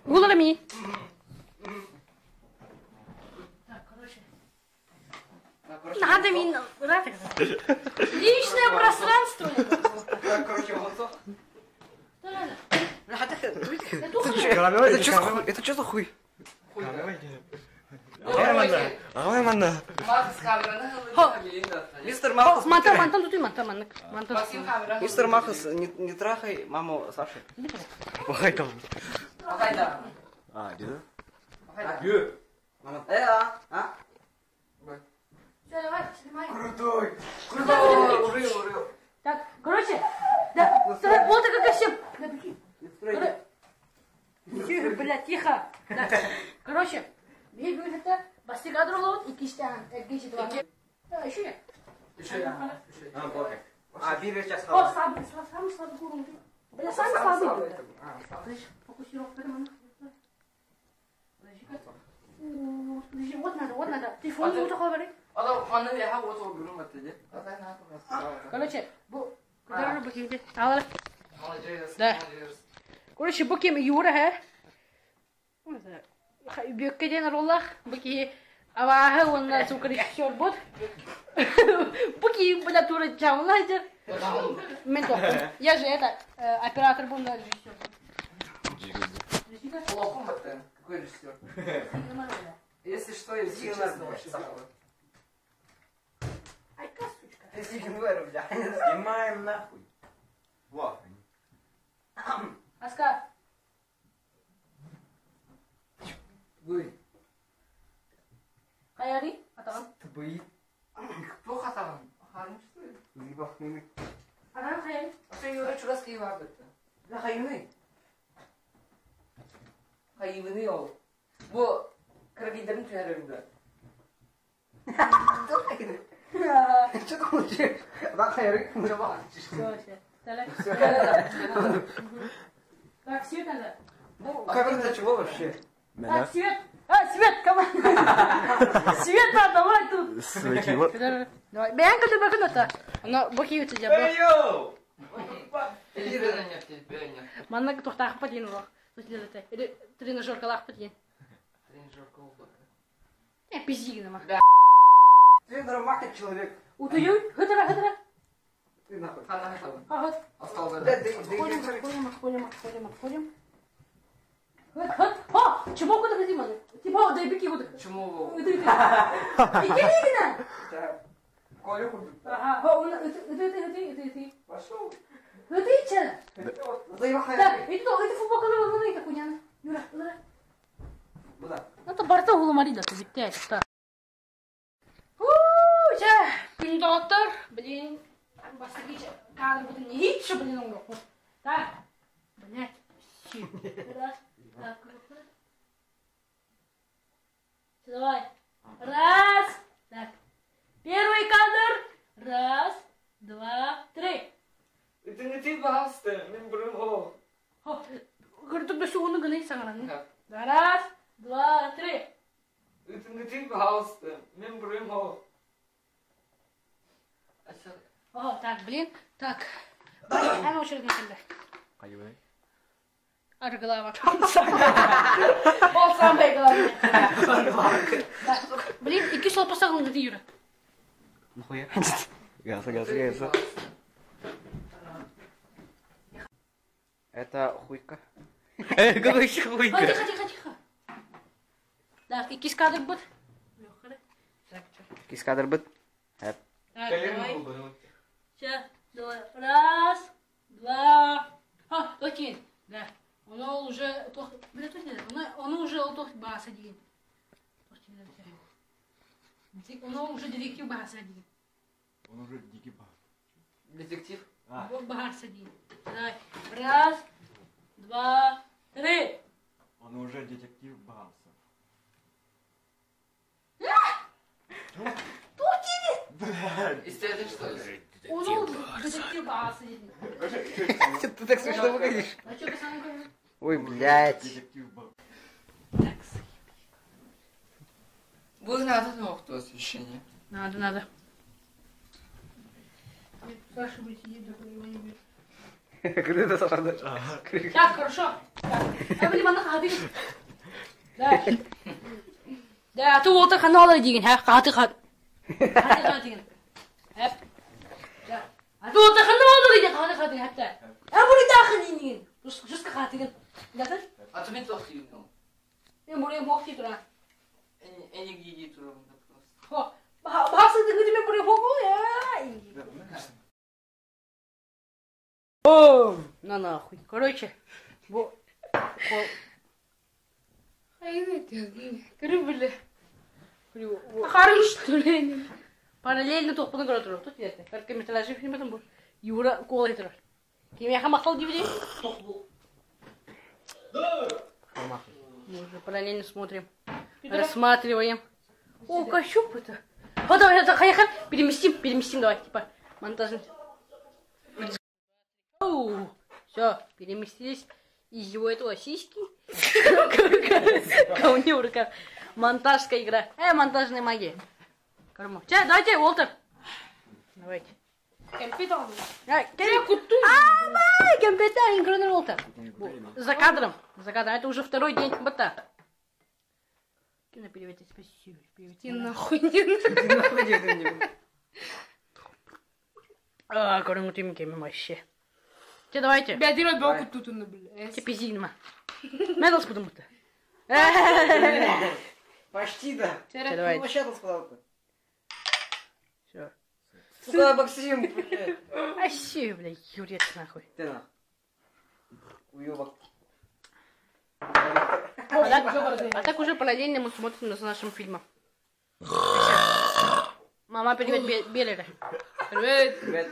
Гулами. Так, короче. Надо минно. Личное пространство. Так, короче, вот то. Это что за хуй? Ағалай манда. Мистер Махас. Мантан тут и мантан. Мистер Махас, не трахай маму Саши. Пахай там. Қайда? Деді? А? Давай, снимай. Крутой. Урыл. Так, короче, да, вот это как всем. Блядь, тихо. Да. Короче, мне говорит, это бастигадр ловит и киштан, два. Еще я. Бирер сейчас О, самый слабый куром. Бля, самый слабый. Фокусировка, подожди, вот надо. Телефон не утахал, говори. Короче, да. Короче, буким Юра, бюккеден роллах, буки аваха, он на сукари шорбот. Буки, бля, тура чаунайдер. Ментор. Я же это, оператор был на режиссер. Какой режиссер? Если что, я честно вообще забыл. Ай-ка, сучка. Если не выру, бля. Снимаем нахуй. Во. Аска. Вы. Хаяри, атаган. Тбы. Плохо там. Харм что ли? Зибахны. Атаган хаяри. А что Юра чурасский вабы-то? Да хайны. Хайны ол. Bu кровидерин түйәрімді. Что ты хочешь? Да хайры. Так, свет надо. Как это чего вообще? Так, свет. Свет, команда. Свет надо, давай тут. Светило. Давай. Бянка ты бакната. Она баки у тебя. Йоу! Манна тохтах падин лох. Или тренажерка лах падин. Пизди нема. Ты нормальный человек. Утуй, хытра. Ты нахуй. Вот. Остался. Отходим. О, чего куда ты маны? Типа, дай беги вот. Чему? Иди, Лигина. Коля хуй. Ага, это. Пошел. Это че? Заебахай. Так, это футболка на вон это хуйня. Юра. Куда? Это борта гуломарида, ты ведь так. Доктор, блин. Басович, как бы не хитше, блин, он говорит. Так, блядь, раз, так, давай, раз, так, первый кадр, раз, два, три. Это не ты, баста, не брал. Говорит, тут все он говорит, сагран. Раз, два, три. Это не ты, баста, не брал. О, так, блин, так. А ну, очередь на тебя. Кайвай. Ар голова. Ол самбай голова. Блин, и кисел поставил на Юра. Нахуя? Гаса. Это хуйка. Какой еще хуйка? Тихо. Так, и кис кадр будет. Кис кадр бит. Так, давай. Сейчас, давай. Раз, два. Окей. Да. Оно уже... Блин, оно уже бас один. Оно уже детектив бас один. Он уже дикий баг. Детектив? Бас один. Давай. Раз, два, три. Он уже детектив Багасов. Естественно, что ли? Он детектив бас один. Ты так смешно выглядишь. А что, пацаны, говорят? Ой, блядь. Так, Будет надо ногту освещение. Надо. Саша будет сидеть, такой его не бьет. Когда сахарда. Так, хорошо. Так. Блин, мана хаты. Да. Да, ты вот так канал один, ха? Хаты. Хаты один. Эп. Да. А ты вот так канал один, хаты хаты. А були дахнин. Just хаты. Да так? А ты мне плохо видел. Я були мохти тура. Они гиги туром просто. Хо. Бахса ты где були фоку? О, на нахуй. Короче, вот. Хорош, что ли? Параллельно только на город тут это. Короткометражный фильм потом был. Юра кола это. Кем я хамахал DVD? Мы уже параллельно смотрим. Рассматриваем. О, Кощуп это. Вот давай, хай-хай, переместим, давай, типа, монтажный. Все, переместились из его этого сиськи. Ко мне в руках. Монтажская игра. Монтажная магия. Корма. Давайте, Уолтер. Давайте. Компьютер. Компьютер, игры Уолтер. За кадром. Это уже второй день бота. Кино переводить, спасибо. Ты нахуй не. Корма, ты мне вообще. Давайте. Бядiro боку тутunu бля. Типа зигма. Медалс потому-то. Почти да. Давай. Вообще тут сказал. Все. Сука, Максим, блядь. Вообще, блядь, юрец нахуй. Ты нахуй. Уёбок. А так уже параллельно мы смотрим за нашим фильмом. Мама, привет, Белера. Привет.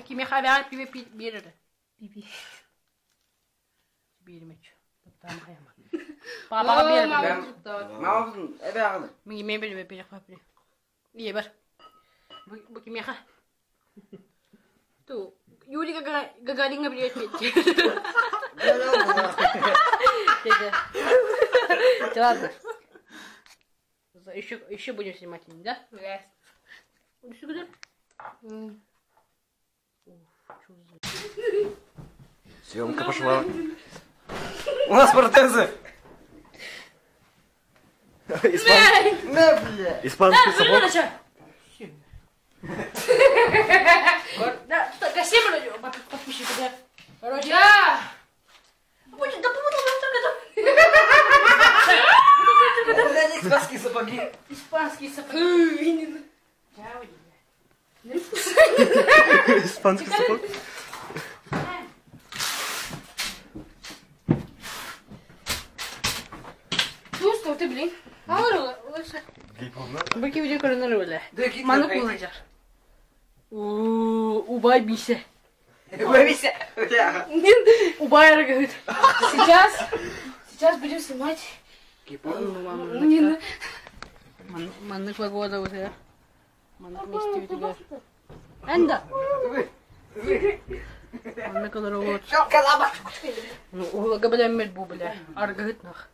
Кime haber bir yere. Bir meç. Tamam hayama. Baba bir. Mama ebe ağladı. Mi mebel ve bir papri. İyi ber. Bu kim ya? Tu Yuri Gagarin привет. Ладно. Еще будем снимать, да? Yes. Сюда. Съемка пошла. У нас протезы. Испанский сапог. Да, спасибо, подписчики, да. Короче. Да. Будет, да помогу Это испанские сапоги. Испанские сапоги. Испанский сапог. Чувствую, ты, блин. Лучше. Баки видео коронавируса. Ману кулачар. Убай бися. Убавися. Убай, говорит. Сейчас будем снимать. Манны погода вот это. Манны вместе видео. Энда. Манны колоровод. Ну, улага бля медбу бля. Аргает нах.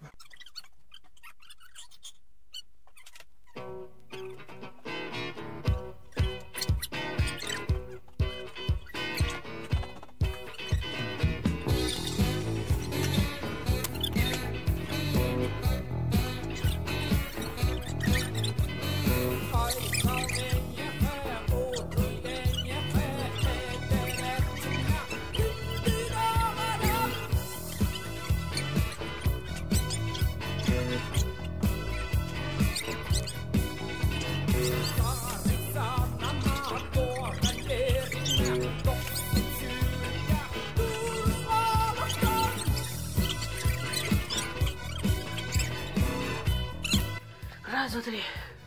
Раз, два, три.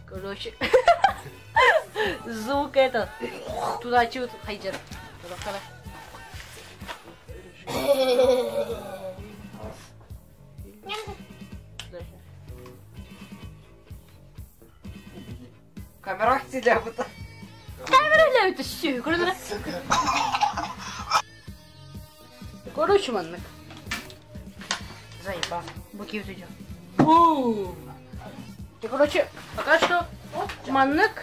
Короче. Звук этот. Туда чуть хайдер. Камера тебя вот. Камера это все. Короче, маннык. Заебал. Буки вот идет. Короче, пока что маннык.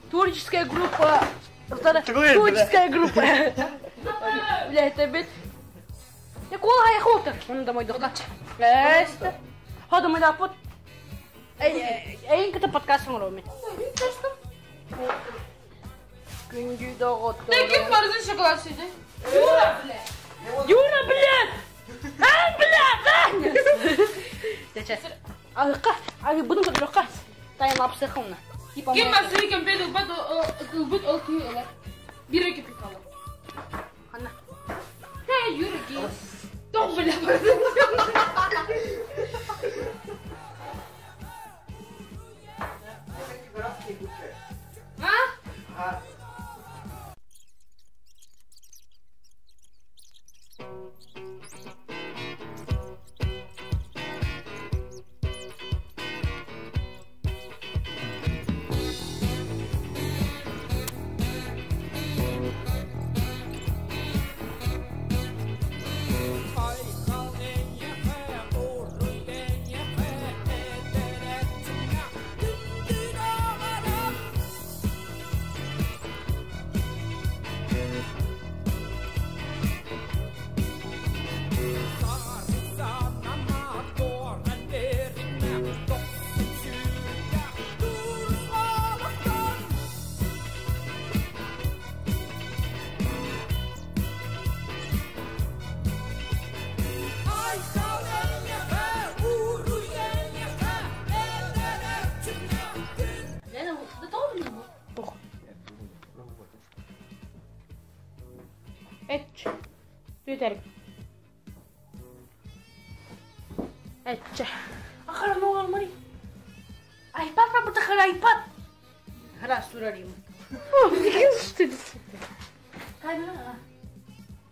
Творческая группа Творческая группа. Бля, это бит. Я кола я хутор. Он домой дохлач. Эст. Хода мы дапот. Эй, кто подкаст ромит. Күнге догот. Ким барзын шоколад сөйді? Юра, блядь! Блядь! Сейчас. Ага, будем подрокать. Тайм лапсыхуна. Ким барзын кем беді бұд ол күй олар. Бір өке пекалы. Анна. Юра кей. Тоқ біле А? Etç. Düterim. Etç. Akara ne olur mani? iPad var burada kara iPad. Hala surarım. Камера.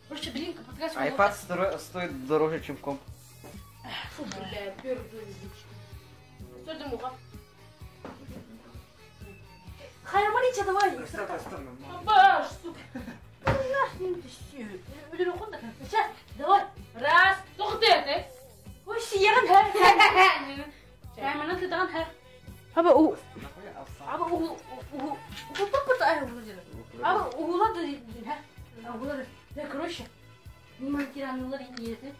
Короче, блин, подкаст. iPad стоит дороже, чем комп. Фу, бля, первый что ты муха? Хайрамарича, давай. Бабаш, сука. Нахрен ты все. Блин, ухода. Сейчас, давай. Раз. Тоқты әті? Ой, сияган хэр. Камера кыдаган хэр. Аба у. Аба у. Папа ай вроде. Аба угулады дейін, хэ? Угулады. Да, короче. Нимантиранулар иеті.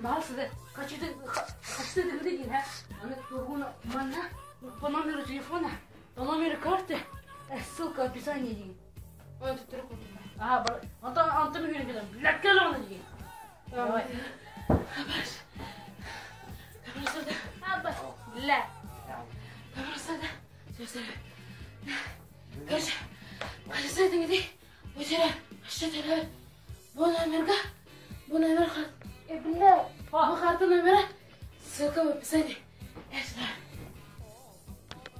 Басыды. Қачты дейін, хэ? Аны тургуна манна. По номеру телефона, по номеру карты. Ссылка в описании дейін. Оны түттірі қойды. Ага, антон үйрен кедем. Блядь, кел оны дейін. Давай. Абаш. Кабырсады. Абаш. Бля. Кабырсады. Сөзді. Короче, қажысайдың едей. Өтері, ашты бұл номерға, бұл номер қарт. Бля. Бұл қарты номері. Ссылка в описании.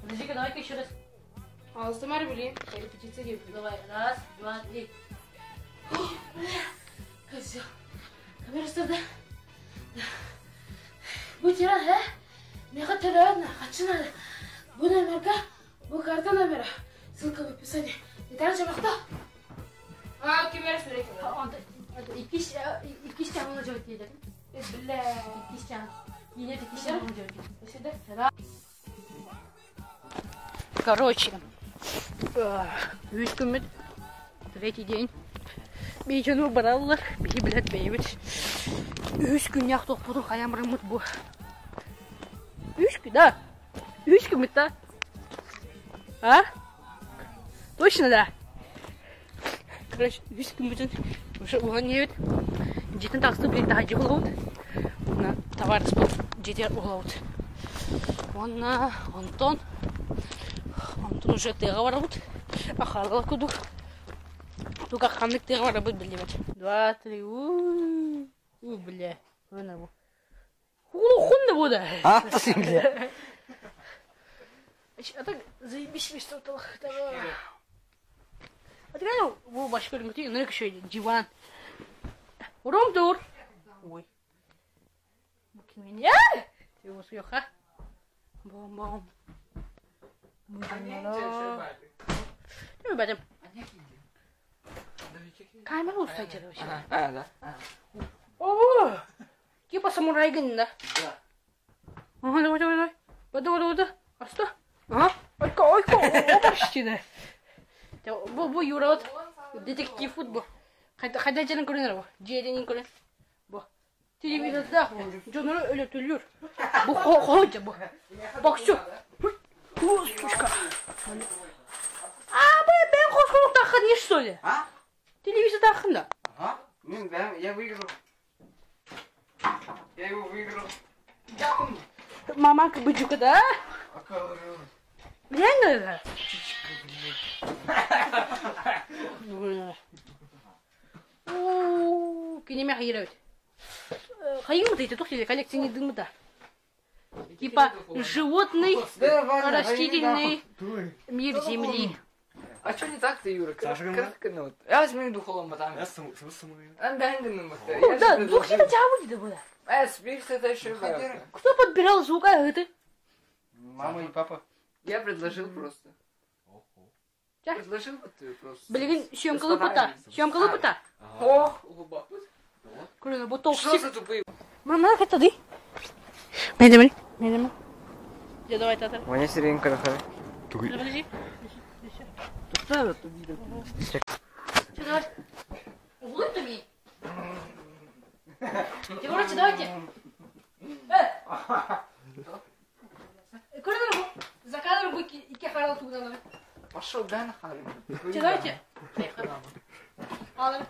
Подожди-ка, давай-ка еще раз. Алыстым әрі білейін. Репетиция деп. Давай, раз, два, три. Все. Кабырсады. Бұтера, ә? Меға төлеуін, қачынады. Бұл номерға, бұл карта номері. Ссылка в описании. Деталь жабақта. Кемер сүрек. İki iş canına cevap diyelim. Бля. İki iş can. Yine iki iş canına cevap diyelim. Сюда. Короче, 3 gün, третий день. Бейджану бараллар, бей білет бейбіт. 3 gün яқтық бұдың қаямырымыд бұл. 3 gün, да? 3 gün бітті, да? А? Точно, да? Короче, 3 gün бітін. Уже оған не бет. Жетін тақсы білет тағаджи болауыд. Оны товарыс бұл жетер олауыд. Оны Антон уже тыға барабыд. Ахарғала күдік. Тука қандық тыға барабыд білдемет. 2, 3, ууу, бля. Өне бұл. Хунда бұда. А, ты, бля. А так заебись весь тоталық. А ты қайда бұл башқа көрінгі түйін? Нұрек шөйді, диван. Уром тұр. Ой. Бұл кемен, я? Ты осы йоқа. Бом-бом. Не бәдім. Камера ұстайды вообще. Да. О! Типа самурай гын, да? Да. Ага, давай. Вода. Аста. Ага. Ойка. О, почти, да. Bu Юра детектив bu. Hayda canın görünür bu. Ciğerinin görünür. Bu. Televizyonda canları öyle tülüyor. Bu hoca bu. Bak şu. Suşka. Ben koşkuluk takın ne söyle? Ha? Televizyon takın da. Ага. Я выиграл. Я его выиграл. Maman bıcık da. Bilen ne? Кинемя хайрать. Хайм ты тут или коллекция не дым да. Типа животный, растительный мир Земли. А что не так ты, Юра? Саша, Как ну? Я возьму духовым там. Смысл? Да, дух не дотягивает до вода. Спикс это еще было. Кто подбирал звук, а это? Мама и папа. Я предложил просто. Да? Предложил вот ты просто. Блин, съемка лопата. Съемка лопата. Ох, глубоко. Курина, буток. Что за тупые? Мама, это ты? Медленно. Медленно. Где давай, татар? У меня сиренька такая. Подожди. Что тут видно? Что, давай? Улыб ты мне. Короче, давайте. Курина, за кадром будет и харал туда. Пошел, дай на харю. Что, давайте? Ладно.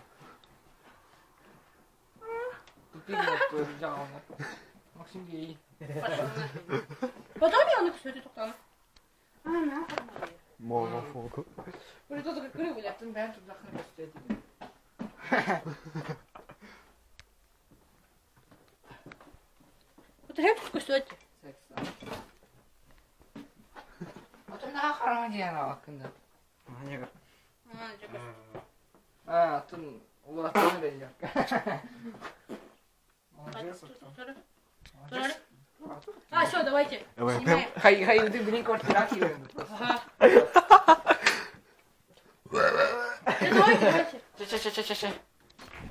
Тупик взял. Максим гей. Потом я напишу, это только. Мова фоку. Уже тут как крылья. А ты бен туда харю стоит. Вот это что стоит? А ты на хару где на окна? Тут у вас тоже есть. А, все, давайте. Снимаем. Хай, ты блин квартирки. Ага. Давайте. Че.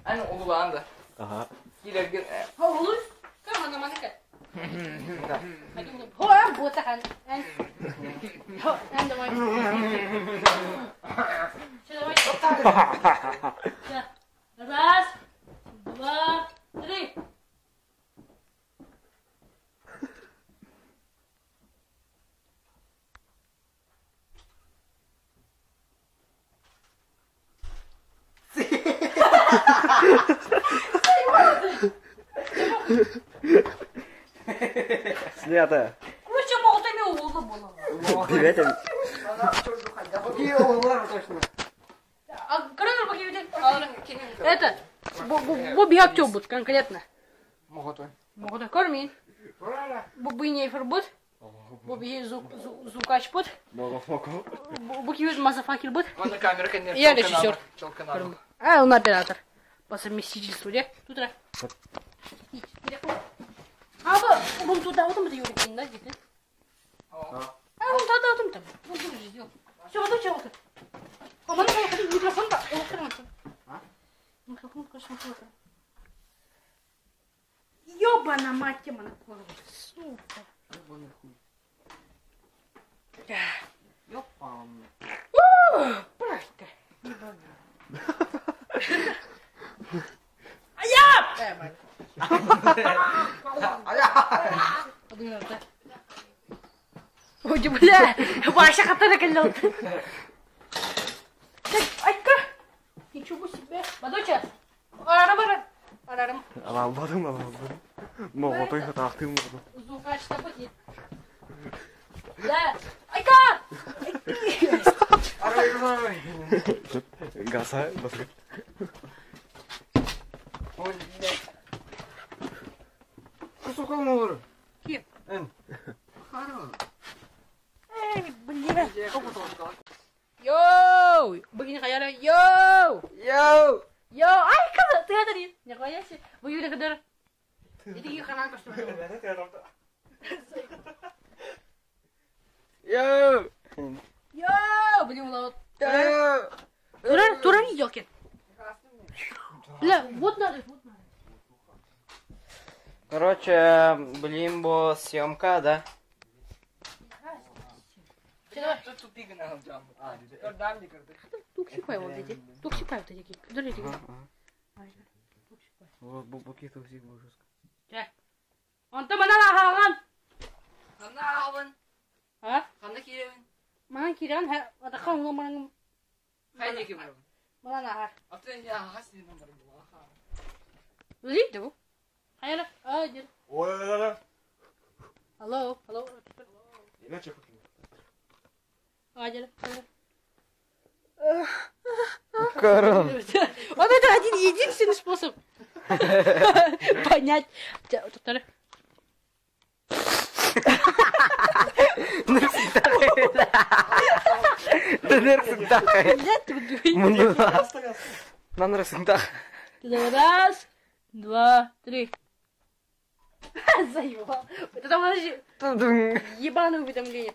А ну уланда. Ага. Килер. Olur. Come on, manaka. Hadi oğlum. Ho, bu takan. Ho, ben de var. Şöyle bak. Раз, два, три. Снято. Короче, молотами улыбка была. Привет. А короче, покидайте. Это, bu bir yapıyor bu конкретно. Могут кормить. Bu не фарбут. Bu bir звукач бут. Мова фоку. Bu киют мазафакер бут. Вон на камеру, конечно. Я режиссер. Челканал. А, он оператор. По совместительству, да? Тут раз. А вон туда, вот там это Юрий Кин, да, где-то? А, вон туда, вот там. Вон тут же сделал. Все, вот чего ты? А, вон там, микрофон-то. Микрофон, конечно, плохо. Ёбана мать, тема на сука. Ёпам. Правда. А я! Ой, бля, Вася который колёт. Айка! Ничего себе. Бадоча. Арарам. Аламбадым. Мова той хатахтым. Звукач tapıt. Да. Айка! Гаса. Сука, мур. Ким? Хорош. Эй, блин. Йоу! Begin kayara. Йоу! Йоу! Йоу! Ай, када, ты это не. Не боишься? Вы Юля кадар. Иди к ханан костюм. Йоу! Йоу! Блин, вот. Йоу! Туран елки. Бля, вот надо. Короче, блин, съемка, да? Тут тупик на алжам. Дам не करते. Туксипай вот эти. Туксипай вот эти. Подожди. Туксипай. Bu kitu sih bu. Gel. Anta mana lahan? Хана аван. Ha? Хана киревин. Mana kiran ha ada kan lo mana Хайне киревин. mana lahar. Аты я хаси номер. Lihat tu. Hayır. Aja. Ой, Hello. Hello. иначе Aja. Корон. Вот это один единственный способ понять. Тут Раз, два, три. Заебал. Это там ебаное уведомление.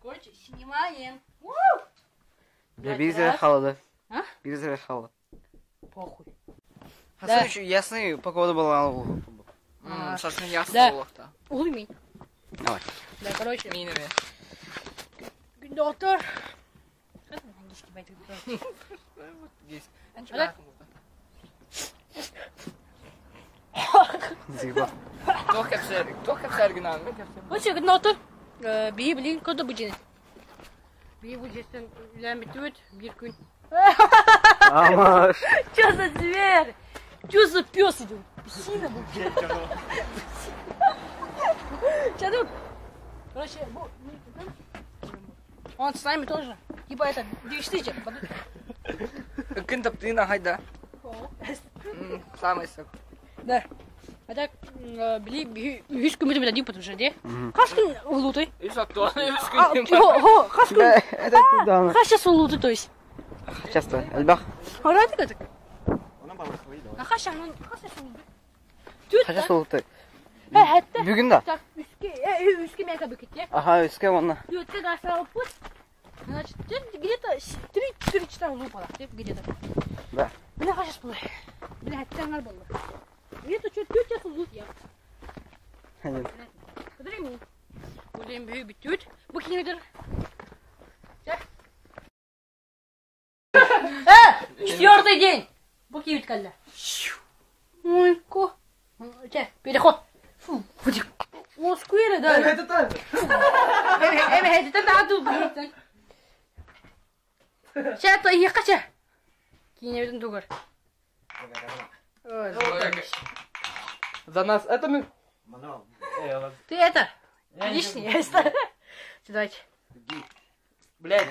Короче, снимаем. Бирза халада. А? Бирза халада. Похуй. Хасан еще ясный погода была. Совсем ясно Да. было-то. Улми. Давай. Да, короче. Минами. Доктор. Здесь. Да? Зиба. Только все оригинально. Короче, доктор. Бии, блин, куда будет? Бии будет, лямбит, биркун. Амаш. Что за зверь? Что за пес идет? Псина был. Что тут? Короче, он с нами тоже. Типа это, 9000. Кында птина хайда. Самый сок. Да. А так, били, виж кому-то один потому что, де? Хаскин луты. И что то? Хаскин. Это туда. Хас луты, то есть. Часто. Альбах. Харати как? А хасан, Тут. Хача солты. Хәтта. Бүгін да. Так, үске мен кабы кетте. Ага, үске онна. Ютка гасал путь. Значит, где-то 3-4 часа лупала, где-то. Да. Бля, сейчас было. Бля, тянгар было. Где-то что 4 часа лут я. Хәдин. Подожди. Будем бить тут. Букинидер. Четвертый день. Буки калля. Ой, ко. Переход. Фу, фу. О, сквере, да. Это так. Это надо. Сейчас то я хочу. Кинь один дугар. За нас это мы. Ты это. Лишний. Давайте. Блядь.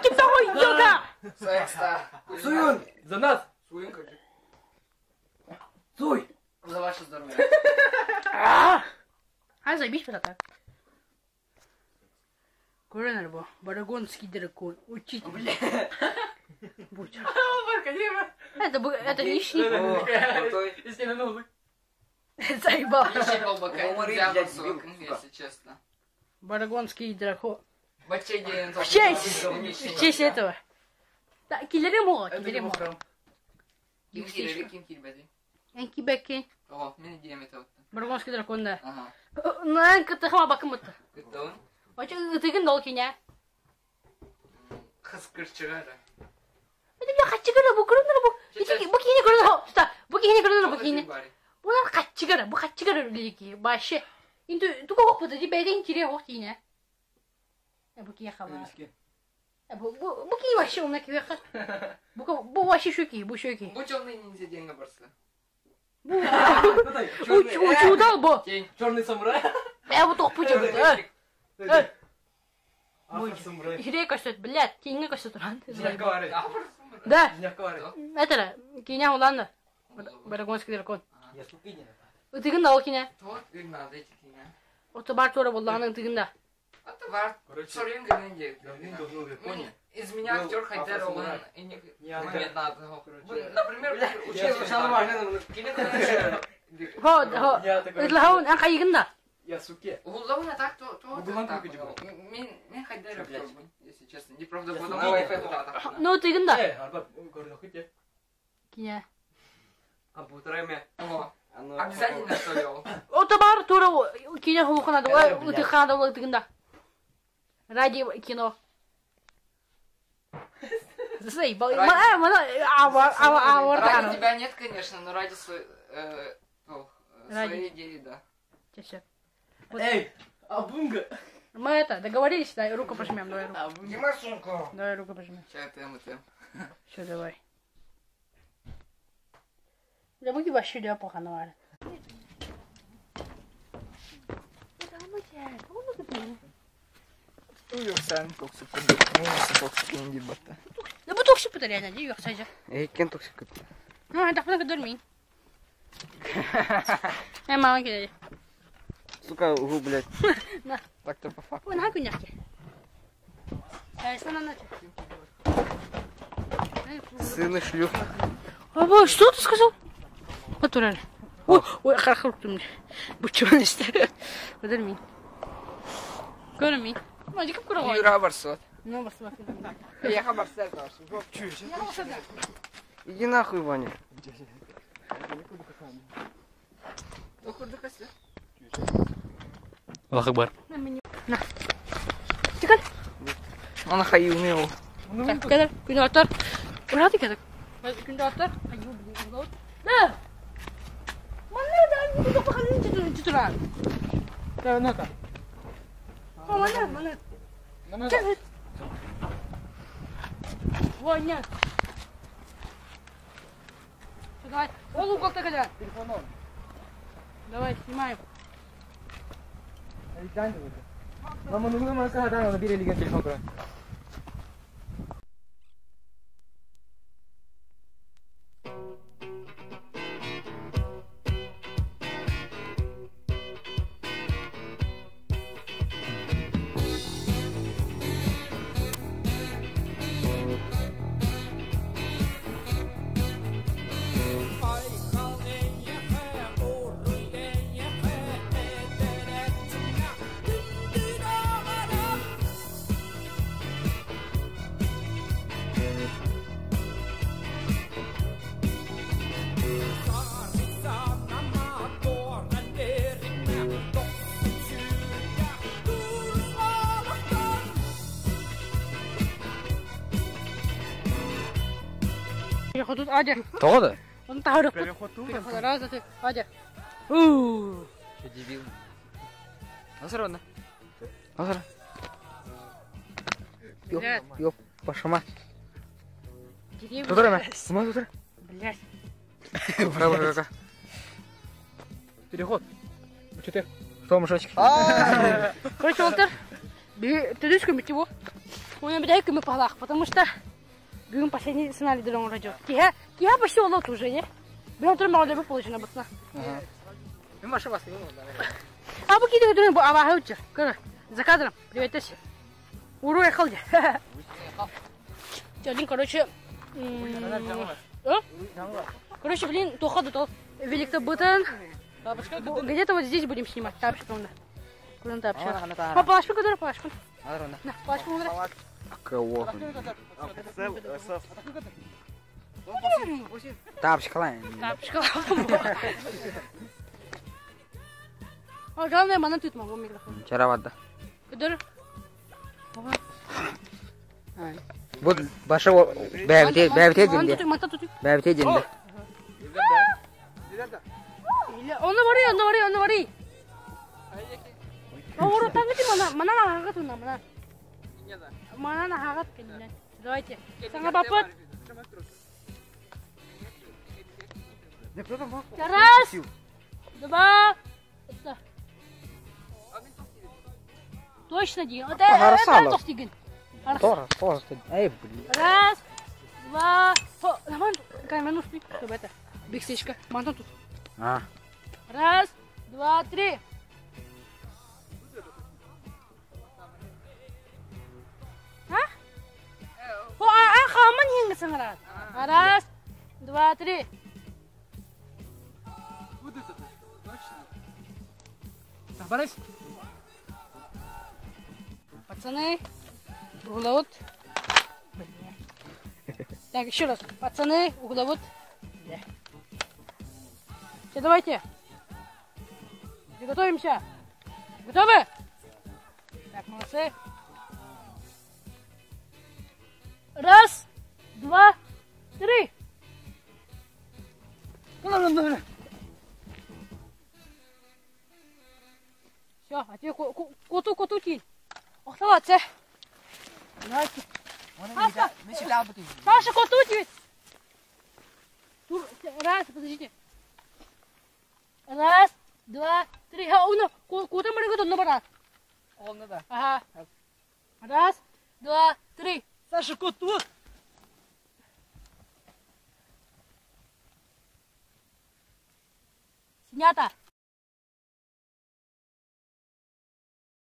Ты такой йога. Суюн. За нас. Суюн как. Суй. За ваше здоровье. А забить вот так. Курен рыбу. Барагонский дракон. Учить. Блядь. Будь. Это лишний. Если на новый. Заебал. Если честно. Барагонский дракон. В В честь этого. Да, киллеры мога. Энки бекки. О, мен дием это вот. Барагонский дракон, да. Ага. Нан катахма бакымыты. Кто он? Оче тыгын дол киня. Кыскырчыгара. Это я хачыгара бу көрүнөр бу. Бу кийини көрүнөр. Ста. Бу кийини көрүнөр бу кийини. Бунан хачыгара, бу хачыгара лики. Башы. Инту тука окпута ди беден кире ок киня. Бу кия хава. Бу кий вообще умна кивеха. Бу вообще шуки, бу шуки. Bu черный ниндзя деньги барса. Учудал бу. Черный самурай. Я вот тох пучу. Ах, самурай. Хире кастет, блядь, кинга кастет ран. Снегковары. Да. Снегковары. Это киня уланда. Барагонский дракон. Я ступиня. Тыгында ол киня. То и надо эти киня. Ото бар тора болдағының тыгында. Это бар. Сорин гренди. Из меня актер Хайдер он и не момент надо. Например, учился шалмар. Хо, итлаун ан кайгында. Я суке. Угловно так, то Угловно так. как идёт? Мен хайдар yapıyorum, если честно. Неправда, Я буду суке. мой Ну, тыгын да. Арбат, гордо хоть. Кине. А бутрайме. О, обязательно солил. Ота бар тура кине хукана да. Ты хана да тыгын да. Ради кино. Заебал. Ради тебя нет, конечно, но ради своей идеи, да. Сейчас. Эй, Абунга. Мы это договорились, да, руку пожмем, давай руку. Снимай сумку. Давай руку пожмем. Сейчас тем. Все, давай. Да мы вообще не поханали. Sen toksik kuduk, toksik indi batta. Да буток все реально, не yok sadece. Кен токсик кып. Ha, так много дурми. Мама кидай. Сука, угу, блядь. Так-то по факту. Вон хаку няки. Снова начал. Сыны шлюх. А что ты сказал? Натурально. Ой, хорошо ты мне. Бучонist. Подорми. Көрми. Мadi кып көрөй. Юра барсот. Ну, бас. Я хабарсыз барсыз. Иди нахуй, Ваня. Окурду касы. Аллах акбар. На. Тикан. Ана хаюмеу. Так, кадar. Күнү атар. Ураты кадar. Күнү атар. Аю блин. Да. Мана да, не попахалин читуран. Да, ната. Мана. Чекай. Ваня. Давай. Ол угол кадar. Давай, снимаем. Мама, ну мы когда набери лиген телефон кра. Переходут, Адя. Тода? Он тахарык. Переход, раз, два, три. Адя. Дебил. Насрано. Насрано. Ёп, пошама. Деревья. Сама тутра. Блядь. Право, кака. Переход. Что ты? Кто мужичек? Короче, Волтер, ты дышка его. У меня бедай мы палах, потому что бегем последний сценарий дорогу радио. Киха почти улот уже, не? Бегем тоже мало либо получено бутна. Ну, Маша вас не надо. А поки ты думаешь, а вахаутча, кара, за кадром, привет, Тесси. Уру ехал где? Один, короче, короче, блин, то ходу, то велик-то бутан. Где-то вот здесь будем снимать, тапочком, да. Куда тапочка? А палашку, куда палашку? На, палашку, куда? Кого? Тапочка, ладно. Тапочка. А главное, мана тут могу микрофон. Вчера вода. Куда? Вот вашего бәбите денде. Мата тут. Бәбите денде. Он вари. О, таңғы мана ағат уна, мана. Мана ағат келден. Давайте. Саңа бапыт. Раз. Два. Точно деген. Это тоқ деген. Тора. Эй, блин. Раз. Два. Ламан, камеру спи. Чтобы это. Биксечка. Мантон тут. Раз. Два. Три. Хаман хинга санград. Раз. Два. Три. Так, Борис. Пацаны, угловод. Так, еще раз. Пацаны, угловод. Все, давайте. Приготовимся. Готовы? Так, молодцы. Раз, два, три. Все, а теперь коту тень. Оставаться. Давайте. Саша, коту тень. Раз, подождите. Раз, два, три. Кота мы готовы, брат. Ага. Раз, два, три. Саша, кот тут. Снято.